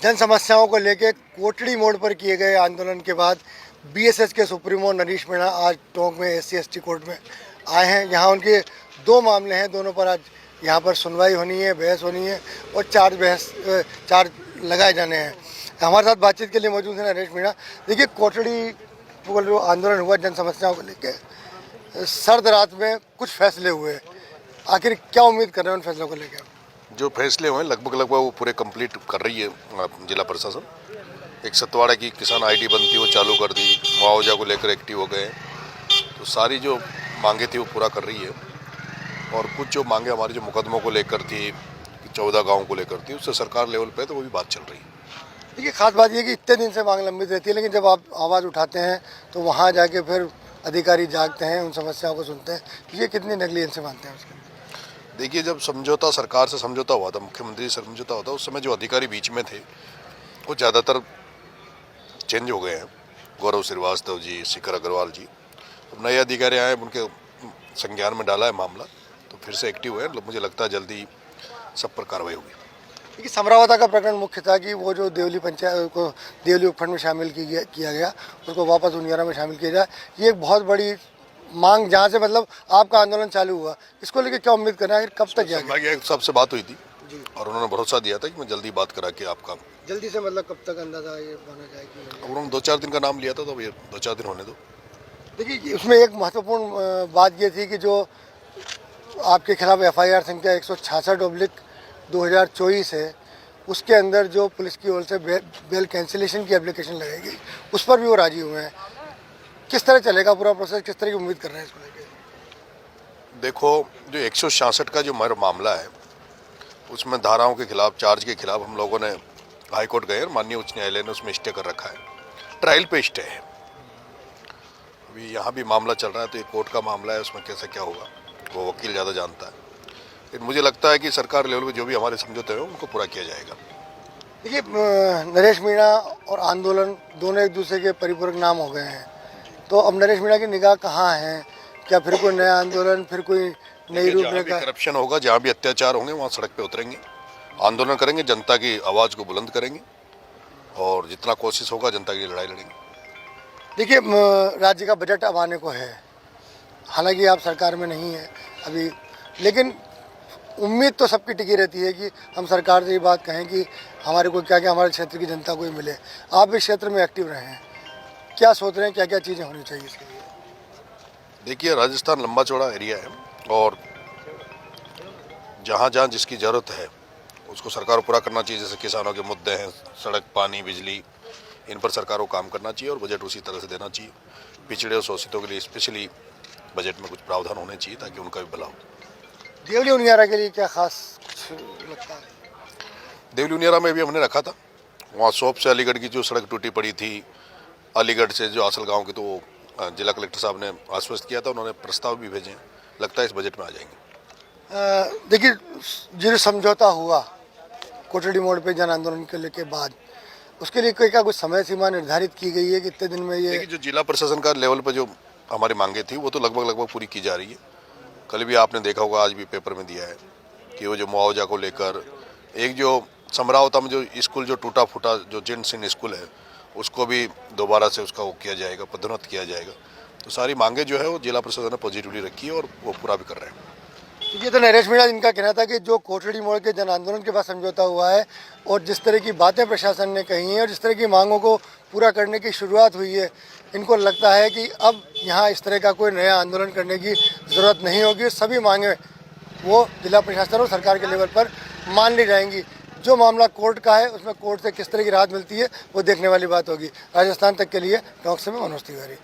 जन समस्याओं को लेकर कोटड़ी मोड़ पर किए गए आंदोलन के बाद बीएसएस के सुप्रीमो नरेश मीणा आज टोंक में SC/ST कोर्ट में आए हैं। यहाँ उनके दो मामले हैं, दोनों पर आज यहाँ पर सुनवाई होनी है, बहस होनी है और चार्ज लगाए जाने हैं। हमारे साथ बातचीत के लिए मौजूद है नरेश मीणा। देखिए, कोटड़ी पर जो आंदोलन हुआ जन समस्याओं को लेकर, सर्द रात में कुछ फैसले हुए, आखिर क्या उम्मीद कर रहे हैं उन फैसलों को लेकर? जो फैसले हुए लगभग वो पूरे कंप्लीट कर रही है जिला प्रशासन। एक सतवाड़ा की किसान आईडी बनती वो चालू कर दी, मुआवजा को लेकर एक्टिव हो गए, तो सारी जो मांगे थी वो पूरा कर रही है। और कुछ जो मांगे हमारी जो मुकदमों को लेकर थी, 14 गाँव को लेकर थी, उससे सरकार लेवल पे तो वो भी बात चल रही है। देखिए, खास बात ये कि इतने दिन से मांग लंबित रहती है, लेकिन जब आप आवाज़ उठाते हैं तो वहाँ जाके फिर अधिकारी जागते हैं, उन समस्याओं को सुनते हैं। ये कितनी नेग्लिजेंस से मानते हैं उसके? देखिए, जब समझौता सरकार से समझौता हुआ था, मुख्यमंत्री से समझौता हुआ था, उस समय जो अधिकारी बीच में थे वो ज़्यादातर चेंज हो गए हैं। गौरव श्रीवास्तव जी, शिखर अग्रवाल जी, अब नए अधिकारी आए, उनके संज्ञान में डाला है मामला, तो फिर से एक्टिव है। मुझे लगता है जल्दी सब पर कार्रवाई होगी। देखिए, समरावता का प्रकरण मुख्य था कि वो जो देवली पंचायत को देवली उपखंड में शामिल किया गया, उसको वापस उनियारा में शामिल किया जाए। ये एक बहुत बड़ी मांग, जहाँ से मतलब आपका आंदोलन चालू हुआ, इसको लेकर क्या उम्मीद करना है, कब तक जाएगा? सबसे बात हुई थी और उन्होंने भरोसा दिया था कि मैं जल्दी बात करा के आपका जल्दी से, मतलब कब तक अंदाजा ये होना चाहिए? उन्होंने 2-4 दिन का नाम लिया था, तो ये 2-4 दिन होने दो। देखिए, उसमें एक महत्वपूर्ण बात ये थी कि जो आपके खिलाफ FIR संख्या 166/2024 है, उसके अंदर जो पुलिस की ओर से बेल कैंसिलेशन की एप्लीकेशन लगाई, उस पर भी वो राजी हुए हैं। किस तरह चलेगा पूरा प्रोसेस, किस तरह की उम्मीद कर रहे हैं इसको लेकर? देखो, जो 166 का जो मामला है, उसमें धाराओं के खिलाफ, चार्ज के खिलाफ हम लोगों ने हाई कोर्ट गए और माननीय उच्च न्यायालय ने उसमें स्टे कर रखा है। ट्रायल पे स्टे है। अभी यहाँ भी मामला चल रहा है, तो ये कोर्ट का मामला है, उसमें कैसे क्या होगा वो वकील ज़्यादा जानता है। लेकिन मुझे लगता है कि सरकार लेवल पे जो भी हमारे समझौते हैं उनको पूरा किया जाएगा। देखिए, नरेश मीणा और आंदोलन दोनों एक दूसरे के परिपूरक नाम हो गए हैं, तो अब नरेश मीणा की निगाह कहाँ है? क्या फिर कोई नया आंदोलन, फिर कोई नई रूपरेखा? करप्शन होगा, जहाँ भी अत्याचार होंगे, वहाँ सड़क पे उतरेंगे, आंदोलन करेंगे, जनता की आवाज़ को बुलंद करेंगे और जितना कोशिश होगा जनता की लड़ाई लड़ेंगे। देखिए, राज्य का बजट अब आने को है, हालांकि आप सरकार में नहीं है अभी, लेकिन उम्मीद तो सबकी टिकी रहती है कि हम सरकार से ये बात कहें कि हमारे को क्या क्या हमारे क्षेत्र की जनता को ही मिले। आप इस क्षेत्र में एक्टिव रहे हैं, क्या सोच रहे हैं, क्या क्या चीज़ें होनी चाहिए इसके लिए? देखिए, राजस्थान लंबा चौड़ा एरिया है और जहाँ जहाँ जिसकी ज़रूरत है उसको सरकार को पूरा करना चाहिए। जैसे किसानों के मुद्दे हैं, सड़क, पानी, बिजली, इन पर सरकार को काम करना चाहिए और बजट उसी तरह से देना चाहिए। पिछड़े और शोषितों के लिए स्पेशली बजट में कुछ प्रावधान होने चाहिए ताकि उनका भी भला हो। देवली उनियारा के लिए क्या खास कुछ लगता है? देवली उनियारा में भी हमने रखा था, वहाँ शॉप से अलीगढ़ की जो सड़क टूटी पड़ी थी, अलीगढ़ से जो आसल गांव की, तो वो जिला कलेक्टर साहब ने आश्वस्त किया था, उन्होंने प्रस्ताव भी भेजे, लगता है इस बजट में आ जाएंगे। देखिए, जो समझौता हुआ कोटड़ी मोड़ पे जन आंदोलन के बाद, उसके लिए क्या कुछ समय सीमा निर्धारित की गई है कि इतने दिन में ये? देखिए, जो जिला प्रशासन का लेवल पर जो हमारी मांगे थी वो तो लगभग पूरी की जा रही है। कल भी आपने देखा होगा, आज भी पेपर में दिया है कि वो जो मुआवजा को लेकर, एक जो समरावता में जो स्कूल जो टूटा फूटा जो जैन सिंह स्कूल है, उसको भी दोबारा से उसका वो किया जाएगा, पदोन्नत किया जाएगा। तो सारी मांगे जो है वो जिला प्रशासन ने पॉजिटिवली रखी है और वो पूरा भी कर रहे हैं। ये तो नरेश मीणा इनका कहना था कि जो कोटड़ी मोड़ के जन आंदोलन के बाद समझौता हुआ है और जिस तरह की बातें प्रशासन ने कही हैं और जिस तरह की मांगों को पूरा करने की शुरुआत हुई है, इनको लगता है कि अब यहाँ इस तरह का कोई नया आंदोलन करने की ज़रूरत नहीं होगी। सभी मांगें वो जिला प्रशासन और सरकार के लेवल पर मान ली जाएंगी। जो मामला कोर्ट का है उसमें कोर्ट से किस तरह की राहत मिलती है वो देखने वाली बात होगी। राजस्थान तक के लिए टोंक से मैं मनोज तिवारी।